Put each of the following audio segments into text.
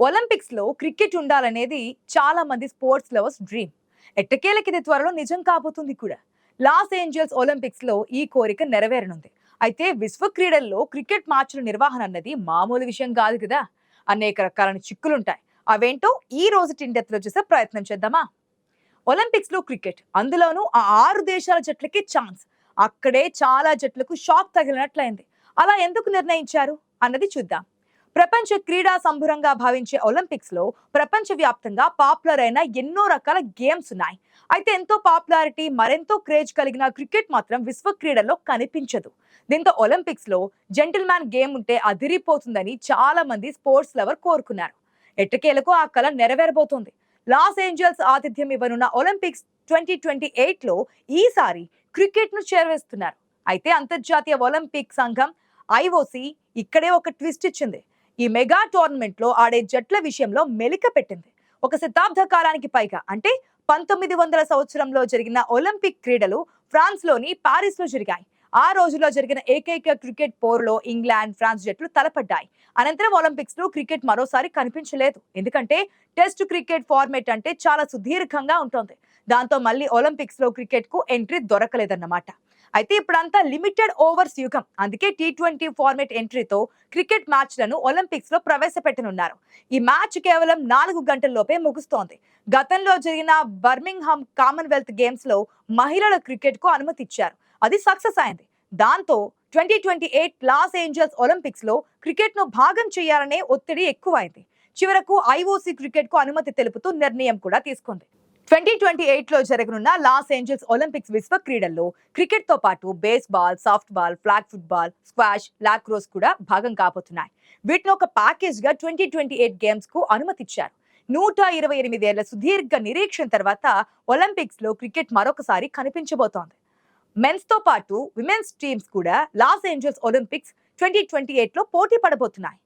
Olympics లో cricket ఉండాలనేది చాలా మంది స్పోర్ట్స్ లవర్స్ డ్రీమ్. ఎట్టకేలకి ఇది త్వరలో నిజం కాబోతుంది కూడా. లాస్ ఏంజల్స్ ఒలింపిక్స్ లో ఈ కోరిక నెరవేరనుంది. అయితే విశ్వ క్రీడల్లో క్రికెట్ మ్యాచ్ల నిర్వహణ అన్నది మామూలు విషయం కాదు కదా. అనేక రకాల చిక్కులుంటాయి. అవేంటో ఈ రోజు టిండెత్లో చూసే ప్రయత్నం చేద్దామా. ఒలింపిక్స్ లో క్రికెట్, అందులోనూ ఆ 6 దేశాల జట్లకి ఛాన్స్. అక్కడే చాలా జట్లకు షాక్ తగిలినట్లయింది. అలా ఎందుకు నిర్ణయించారు అన్నది చూద్దాం. ప్రపంచ క్రీడా సంబురంగా భావించే ఒలింపిక్స్ లో ప్రపంచ వ్యాప్తంగా పాపులర్ అయిన ఎన్నో రకాల గేమ్స్ ఉన్నాయి. అయితే ఎంతో పాపులారిటీ, మరెంతో క్రేజ్ కలిగిన క్రికెట్ మాత్రం విశ్వ క్రీడల్లో కనిపించదు. దీంతో ఒలింపిక్స్ లో జెంటిల్మ్యాన్ గేమ్ ఉంటే అదిరిపోతుందని చాలా మంది స్పోర్ట్స్ లవర్ కోరుకున్నారు. ఎట్టకేలకు ఆ కళ నెరవేరబోతోంది. లాస్ ఏంజల్స్ ఆతిథ్యం ఇవ్వనున్న ఒలింపిక్స్ 2028 లో ఈసారి క్రికెట్ ను చేరవేస్తున్నారు. అయితే అంతర్జాతీయ ఒలింపిక్ సంఘం ఐఓసి ఇక్కడే ఒక ట్విస్ట్ ఇచ్చింది. ఈ మెగా టోర్నమెంట్ లో ఆడే జట్ల విషయంలో మెలిక పెట్టింది. ఒక శతాబ్ద కాలానికి పైగా, అంటే 1900 సంవత్సరంలో జరిగిన ఒలింపిక్ క్రీడలు ఫ్రాన్స్ లోని పారిస్ లో జరిగాయి. ఆ రోజుల్లో జరిగిన ఏకైక క్రికెట్ పోరులో ఇంగ్లాండ్, ఫ్రాన్స్ జట్లు తలపడ్డాయి. అనంతరం ఒలింపిక్స్ లో క్రికెట్ మరోసారి కనిపించలేదు. ఎందుకంటే టెస్ట్ క్రికెట్ ఫార్మేట్ అంటే చాలా సుదీర్ఘంగా ఉంటుంది. దాంతో మళ్ళీ ఒలింపిక్స్ లో క్రికెట్ కు ఎంట్రీ దొరకలేదన్నమాట. అయితే ఇప్పుడంతా లిమిటెడ్ ఓవర్స్ యుగం. అందుకే T20 ఫార్మేట్ ఎంట్రీతో క్రికెట్ మ్యాచ్లను ఒలింపిక్స్ లో ప్రవేశపెట్టనున్నారు. ఈ మ్యాచ్ కేవలం 4 గంటల్లోపే ముగుస్తోంది. గతంలో జరిగిన బర్మింగ్హామ్ కామన్వెల్త్ గేమ్స్ లో మహిళల క్రికెట్ కు అనుమతి ఇచ్చారు. అది సక్సెస్ అయింది. దాంతో 2028 లాస్ ఏంజల్స్ ఒలింపిక్స్ లో క్రికెట్ ను భాగం చేయాలనే ఒత్తిడి ఎక్కువైంది. చివరకు ఐఓసి క్రికెట్ కు అనుమతి తెలుపుతూ నిర్ణయం కూడా తీసుకుంది. 2028 లో జరగనున్న లాస్ ఏంజల్స్ ఒలింపిక్స్ విశ్వ క్రీడల్లో క్రికెట్ తో పాటు baseball, soft ball, flag football, squash, lacrosse కూడా భాగం కాబోతున్నాయి. వీటిని ఒక ప్యాకేజ్ గా 2028 గేమ్స్ కు అనుమతిచ్చారు. 128 ఏళ్ల సుదీర్ఘ నిరీక్షణ తర్వాత ఒలింపిక్స్ లో క్రికెట్ మరొకసారి కనిపించబోతోంది. మెన్స్ తో పాటు విమెన్స్ టీమ్స్ కూడా లాస్ ఏంజల్స్ ఒలింపిక్స్ 2028 లో పోటీ పడబోతున్నాయి.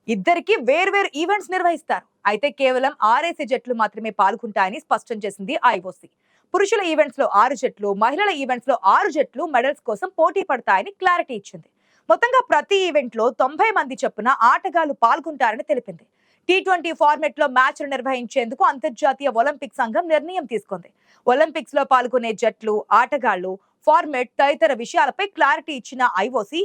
ఇద్దరికి వేర్వేరు ఈవెంట్స్ నిర్వహిస్తారు. అయితే కేవలం 6 జట్లు మాత్రమే పాల్గొంటాయని స్పష్టం చేసింది ఐఓసి. పురుషుల ఈవెంట్స్ లో 6 జట్లు, మహిళల ఈవెంట్స్ లో 6 జట్లు మెడల్స్ కోసం పోటీ పడతాయని క్లారిటీ ఇచ్చింది. మొత్తంగా ప్రతి ఈవెంట్ లో 90 మంది చొప్పున ఆటగాళ్లు పాల్గొంటారని తెలిపింది. T20 ఫార్మెట్ లో మ్యాచ్లు నిర్వహించేందుకు అంతర్జాతీయ ఒలింపిక్ సంఘం నిర్ణయం తీసుకుంది. ఒలింపిక్స్ లో పాల్గొనే జట్లు, ఆటగాళ్లు, ఫార్మెట్ తదితర విషయాలపై క్లారిటీ ఇచ్చిన ఐఓసి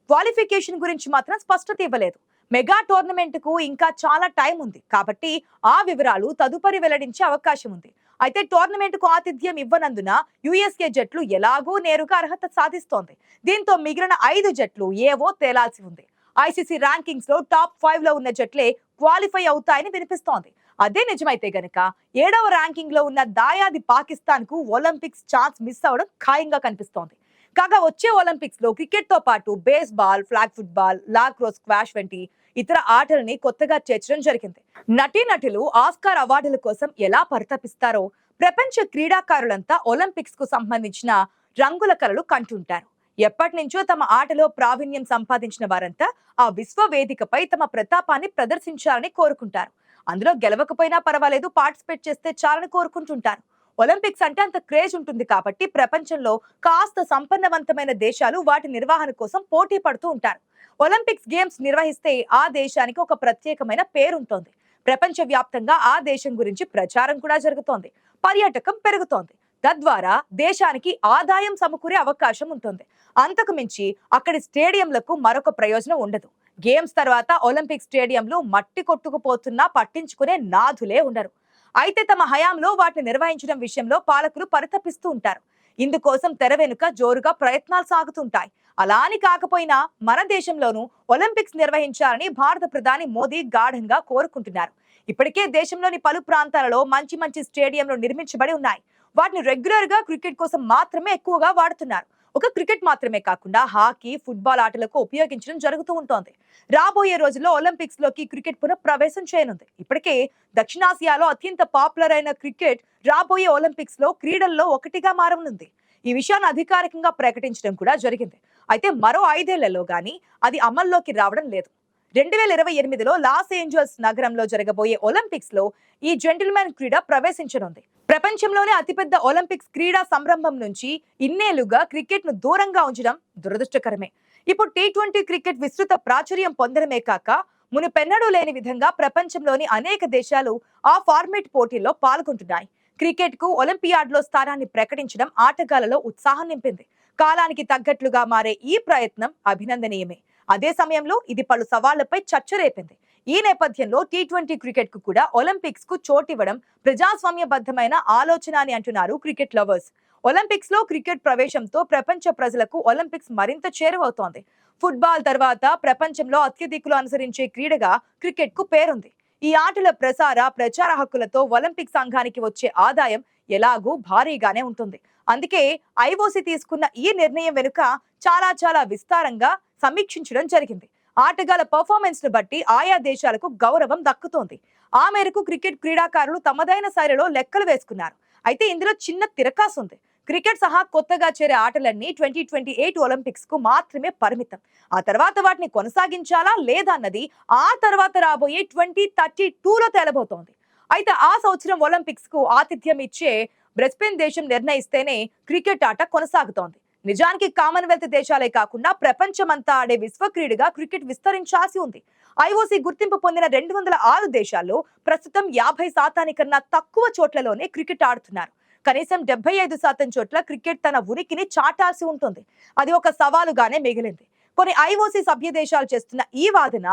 క్వాలిఫికేషన్ గురించి మాత్రం స్పష్టత ఇవ్వలేదు. మెగా టోర్నమెంట్ కు ఇంకా చాలా టైం ఉంది కాబట్టి ఆ వివరాలు తదుపరి వెల్లడించే అవకాశం ఉంది. అయితే టోర్నమెంట్ కు ఆతిథ్యం ఇవ్వనందున యుఎస్ఏ జట్లు ఎలాగో నేరుగా అర్హత సాధిస్తోంది. దీంతో మిగిలిన 5 జట్లు ఏవో తేలాల్సి ఉంది. ఐసీసీ ర్యాంకింగ్స్ లో టాప్ 5 లో ఉన్న జట్లే క్వాలిఫై అవుతాయని వినిపిస్తోంది. అదే నిజమైతే గనక 7వ ర్యాంకింగ్ లో ఉన్న దాయాది పాకిస్తాన్ కు ఒలింపిక్స్ ఛాన్స్ మిస్ అవడం ఖాయంగా కనిపిస్తోంది. కాగా వచ్చే ఒలింపిక్స్ లో క్రికెట్ తో పాటు baseball, flag football, lacrosse, squash వంటి ఇతర ఆటల్ని కొత్తగా చేర్చడం జరిగింది. నటీనటులు ఆస్కార్ అవార్డుల కోసం ఎలా పరితపిస్తారో ప్రపంచ క్రీడాకారులంతా ఒలింపిక్స్ కు సంబంధించిన రంగుల కలలు కంటుంటారు. ఎప్పటి నుంచో తమ ఆటలో ప్రావీణ్యం సంపాదించిన వారంతా ఆ విశ్వ వేదికపై తమ ప్రతాపాన్ని ప్రదర్శించాలని కోరుకుంటారు. అందులో గెలవకపోయినా పర్వాలేదు, పార్టిసిపేట్ చేస్తే చాలని కోరుకుంటుంటారు. ఒలింపిక్స్ అంటే అంత క్రేజ్ ఉంటుంది కాబట్టి ప్రపంచంలో కాస్త సంపన్నవంతమైన దేశాలు వాటి నిర్వహణ కోసం పోటీ పడుతూ ఉంటారు. ఒలింపిక్స్ గేమ్స్ నిర్వహిస్తే ఆ దేశానికి ఒక ప్రత్యేకమైన పేరుంటోంది. ప్రపంచ వ్యాప్తంగా ఆ దేశం గురించి ప్రచారం కూడా జరుగుతోంది. పర్యాటకం పెరుగుతోంది. తద్వారా దేశానికి ఆదాయం సమకూరే అవకాశం ఉంటుంది. అంతకు మించి అక్కడి స్టేడియంలకు మరొక ప్రయోజనం ఉండదు. గేమ్స్ తర్వాత ఒలింపిక్ స్టేడియంలు మట్టి కొట్టుకుపోతున్నా పట్టించుకునే నాథులే ఉండరు. అయితే తమ హయాంలో వాటిని నిర్వహించడం విషయంలో పాలకులు పరితపిస్తూ ఉంటారు. ఇందుకోసం తెర వెనుక జోరుగా ప్రయత్నాలు సాగుతుంటాయి. అలా అని కాకపోయినా మన దేశంలోనూ ఒలింపిక్స్ నిర్వహించాలని భారత ప్రధాని మోదీ గాఢంగా కోరుకుంటున్నారు. ఇప్పటికే దేశంలోని పలు ప్రాంతాలలో మంచి మంచి స్టేడియంలు నిర్మించబడి ఉన్నాయి. వాటిని రెగ్యులర్ గా క్రికెట్ కోసం మాత్రమే ఎక్కువగా వాడుతున్నారు. ఒక క్రికెట్ మాత్రమే కాకుండా హాకీ, ఫుట్బాల్ ఆటలకు ఉపయోగించడం జరుగుతూ ఉంటుంది. రాబోయే రోజుల్లో ఒలింపిక్స్ లోకి క్రికెట్ పునఃప్రవేశం చేయనుంది. ఇప్పటికే దక్షిణాసియాలో అత్యంత పాపులర్ అయిన క్రికెట్ రాబోయే ఒలింపిక్స్ లో క్రీడల్లో ఒకటిగా మారనుంది. ఈ విషయాన్ని అధికారికంగా ప్రకటించడం కూడా జరిగింది. అయితే మరో 5 ఏళ్లలో గానీ అది అమల్లోకి రావడం లేదు. 2028లో లాస్ ఏంజల్స్ నగరంలో జరగబోయే ఒలింపిక్స్ లో ఈ జెంటిల్మెన్ క్రీడ ప్రవేశించనుంది. ప్రపంచంలోనే అతిపెద్ద ఒలింపిక్స్ క్రీడా సంరంభం నుంచి ఇన్నేళ్లుగా క్రికెట్ ను దూరంగా ఉంచడం దురదృష్టకరమే. ఇప్పుడు T20 క్రికెట్ విస్తృత ప్రాచుర్యం పొందడమే కాక మునుపెన్నడూ లేని విధంగా ప్రపంచంలోని అనేక దేశాలు ఆ ఫార్మేట్ పోటీల్లో పాల్గొంటున్నాయి. క్రికెట్ కు ఒలింపియాడ్లో స్థానాన్ని ప్రకటించడం ఆటగాళ్లలో ఉత్సాహం నింపింది. కాలానికి తగ్గట్లుగా మారే ఈ ప్రయత్నం అభినందనీయమే. అదే సమయంలో ఇది పలు సవాళ్లపై చర్చ రేపింది. ఈ నేపథ్యంలో టీ20 క్రికెట్ కు కూడా ఒలింపిక్స్ కు చోటివ్వడం ప్రజాస్వామ్యబద్ధమైన ఆలోచన అని అంటున్నారు క్రికెట్ లవర్స్. ఒలింపిక్స్ లో క్రికెట్ ప్రవేశంతో ప్రపంచ ప్రజలకు ఒలింపిక్స్ మరింత చేరువవుతోంది. ఫుట్బాల్ తర్వాత ప్రపంచంలో అత్యధికులు అనుసరించే క్రీడగా క్రికెట్ కు పేరుంది. ఈ ఆటల ప్రచార హక్కులతో ఒలింపిక్ సంఘానికి వచ్చే ఆదాయం ఎలాగూ భారీగానే ఉంటుంది. అందుకే ఐఓసీ తీసుకున్న ఈ నిర్ణయం వెనుక చాలా విస్తారంగా సమీక్షించడం జరిగింది. ఆటగాళ్ల పర్ఫార్మెన్స్ ను బట్టి ఆయా దేశాలకు గౌరవం దక్కుతోంది. ఆ మేరకు క్రికెట్ క్రీడాకారులు తమదైన శైలిలో లెక్కలు వేసుకున్నారు. అయితే ఇందులో చిన్న తిరకాసు ఉంది. క్రికెట్ సహా కొత్తగా చేరే ఆటలన్నీ 2028 ఒలింపిక్స్ కు మాత్రమే పరిమితం. ఆ తర్వాత వాటిని కొనసాగించాలా లేదా అన్నది ఆ తర్వాత రాబోయే 2032లో తేలబోతోంది. అయితే ఆ సంవత్సరం ఒలింపిక్స్ కు ఆతిథ్యం ఇచ్చే బ్రెస్బెన్ దేశం నిర్ణయిస్తేనే క్రికెట్ ఆట కొనసాగుతోంది. నిజానికి కామన్వెల్త్ దేశాలే కాకుండా ప్రపంచమంతా ఆడే విశ్వ క్రీడగా క్రికెట్ విస్తరించాల్సి ఉంది. ఐఓసీ గుర్తింపు పొందిన 206 దేశాల్లో ప్రస్తుతం 50% తక్కువ చోట్లలోనే క్రికెట్ ఆడుతున్నారు. కనీసం 75% చోట్ల క్రికెట్ తన ఉనికిని చాటాల్సి ఉంటుంది. అది ఒక సవాలుగానే మిగిలింది. కొన్ని ఐఓసీ సభ్య దేశాలు చేస్తున్న ఈ వాదన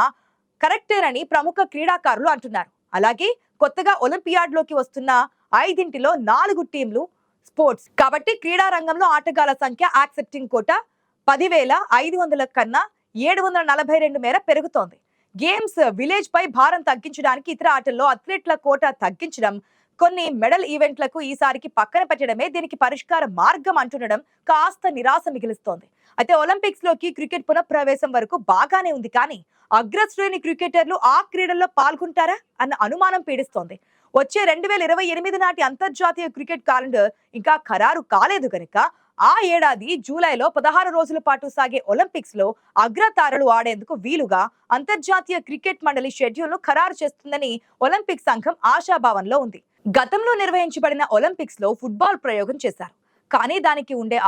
కరెక్టేనని ప్రముఖ క్రీడాకారులు అంటున్నారు. అలాగే కొత్తగా ఒలింపియాడ్ లోకి వస్తున్న 5 4 టీంలు స్పోర్ట్స్ కాబట్టి క్రీడా రంగంలో ఆటగాళ్ల సంఖ్య యాక్సెప్టింగ్ కోటా 10,500 కన్నా 742 మేర పెరుగుతోంది. గేమ్స్ విలేజ్ పై భారం తగ్గించడానికి ఇతర ఆటల్లో అథ్లెట్ల కోటా తగ్గించడం, కొన్ని మెడల్ ఈవెంట్లకు ఈసారికి పక్కన పెట్టడమే దీనికి పరిష్కార మార్గం అంటుండడం కాస్త నిరాశ మిగిలిస్తోంది. అయితే ఒలింపిక్స్ లోకి క్రికెట్ పునఃప్రవేశం వరకు బాగానే ఉంది, కానీ అగ్రశ్రేణి క్రికెటర్లు ఆ క్రీడల్లో పాల్గొంటారా అన్న అనుమానం పీడిస్తోంది. వచ్చే 2028 నాటి అంతర్జాతీయ క్రికెట్ క్యాలెండర్ ఇంకా ఖరారు కాలేదు గనుక ఆ ఏడాది జూలైలో 16 రోజుల పాటు సాగే ఒలింపిక్స్ లో అగ్రతారలు ఆడేందుకు వీలుగా అంతర్జాతీయ క్రికెట్ మండలి షెడ్యూల్ ను ఖరారు చేస్తుందని ఒలింపిక్ సంఘం ఆశాభావంలో ఉంది. గతంలో నిర్వహించబడిన ఒలింపిక్స్ లో ఫుట్బాల్ ప్రయోగం చేశారు, కానీ దానికి ఉండే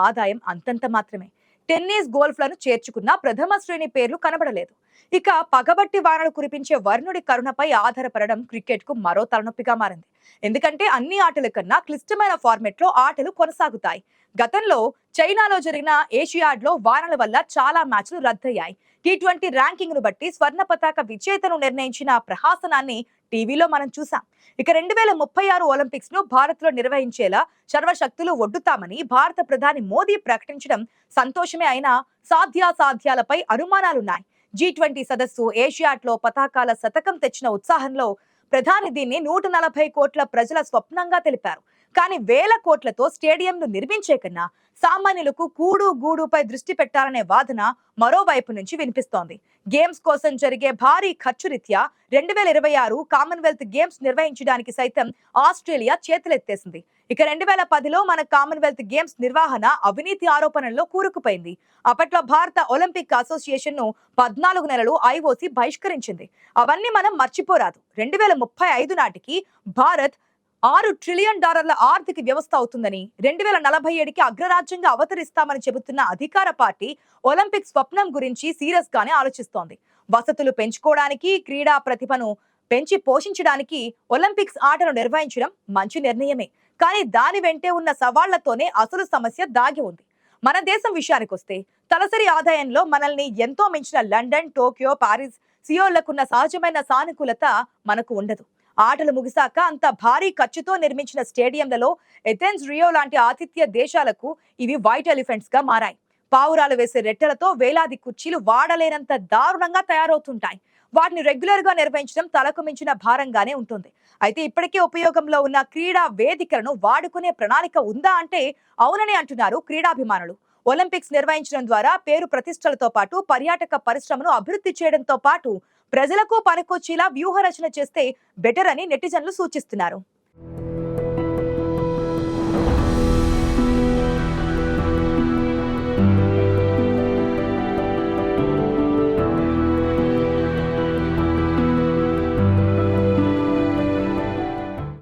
ఆదాయం అంతంత మాత్రమే. టెన్నిస్, గోల్ఫ్ లను చేర్చుకున్న ప్రథమ శ్రేణి పేర్లు కనబడలేదు. ఇక పగబట్టి వానలు కురిపించే వరుణుడి కరుణపై ఆధారపడడం క్రికెట్ కు మరో తలనొప్పిగా మారింది. ఎందుకంటే అన్ని ఆటల కన్నా క్లిష్టమైన ఫార్మెట్ లో ఆటలు కొనసాగుతాయి. గతంలో చైనాలో జరిగిన ఏషియాడ్ లో వానల వల్ల చాలా మ్యాచ్లు రద్దయ్యాయి. టీ20 ర్యాంకింగ్ ను బట్టి స్వర్ణ పతాక విజేతను నిర్ణయించిన ప్రహాసనాన్ని టీవీలో మనం చూసాం. ఇక 2036 ఒలింపిక్స్ ను భారత్ లో నిర్వహించేలా సర్వశక్తులు ఒడ్డుతామని భారత ప్రధాని మోదీ ప్రకటించడం సంతోషమే అయినా సాధ్యాసాధ్యాలపై అనుమానాలున్నాయి. G20 సదస్సు ఏషియాడ్ లో పతాకాల శతకం తెచ్చిన ఉత్సాహంలో ప్రధాని దీన్ని 140 కోట్ల ప్రజల స్వప్నంగా తెలిపారు. కానీ వేల కోట్లతో స్టేడియంను నిర్మించే కన్నా సామాన్యులకు కూడు గూడుపై దృష్టి పెట్టాలనే వాదన మరోవైపు నుంచి వినిపిస్తోంది. గేమ్స్ కోసం జరిగే భారీ ఖర్చు రీత్యా 2026 కామన్వెల్త్ గేమ్స్ నిర్వహించడానికి సైతం ఆస్ట్రేలియా చేతులెత్తేసింది. ఇక 2010లో మన కామన్వెల్త్ గేమ్స్ నిర్వహణ అవినీతి ఆరోపణల్లో కూరుకుపోయింది. అప్పట్లో భారత ఒలింపిక్ అసోసియేషన్ ను 14 నెలలు ఐఓసీ బహిష్కరించింది. అవన్నీ మనం మర్చిపోరాదు. 2035 నాటికి భారత్ $6 ట్రిలియన్ ఆర్థిక వ్యవస్థ అవుతుందని, 2047కి అగ్రరాజ్యంగా అవతరిస్తామని చెబుతున్న అధికార పార్టీ ఒలింపిక్ స్వప్నం గురించి సీరియస్ గానే ఆలోచిస్తోంది. వసతులు పెంచుకోవడానికి, క్రీడా ప్రతిభను పెంచి పోషించడానికి ఒలింపిక్స్ ఆటలు నిర్వహించడం మంచి నిర్ణయమే. కానీ దాని వెంటే ఉన్న సవాళ్లతోనే అసలు సమస్య దాగి ఉంది. మన దేశం విషయానికొస్తే తలసరి ఆదాయంలో మనల్ని ఎంతో మించిన లండన్, టోక్యో, పారిస్, సియోళ్లకున్న సహజమైన సానుకూలత మనకు ఉండదు. ఆటలు ముగిసాక అంత భారీ ఖర్చుతో నిర్మించిన స్టేడియంలలో ఎథెన్స్, రియో లాంటి ఆతిథ్య దేశాలకు ఇవి వైట్ ఎలిఫెంట్స్ గా మారాయి. పావురాలు వేసే రెట్టెలతో వేలాది కుర్చీలు వాడలేనంత దారుణంగా తయారవుతుంటాయి. వాటిని రెగ్యులర్ గా నిర్వహించడం తలకు మించిన భారంగానే ఉంటుంది. అయితే ఇప్పటికే ఉపయోగంలో ఉన్న క్రీడా వేదికలను వాడుకునే ప్రణాళిక ఉందా అంటే అవునని అంటున్నారు క్రీడాభిమానులు. ఒలింపిక్స్ నిర్వహించడం ద్వారా పేరు ప్రతిష్టలతో పాటు పర్యాటక పరిశ్రమను అభివృద్ధి చేయడంతో పాటు ప్రజలకు పనికొచ్చేలా వ్యూహ రచన చేస్తే బెటర్ అని నెటిజన్లు సూచిస్తున్నారు.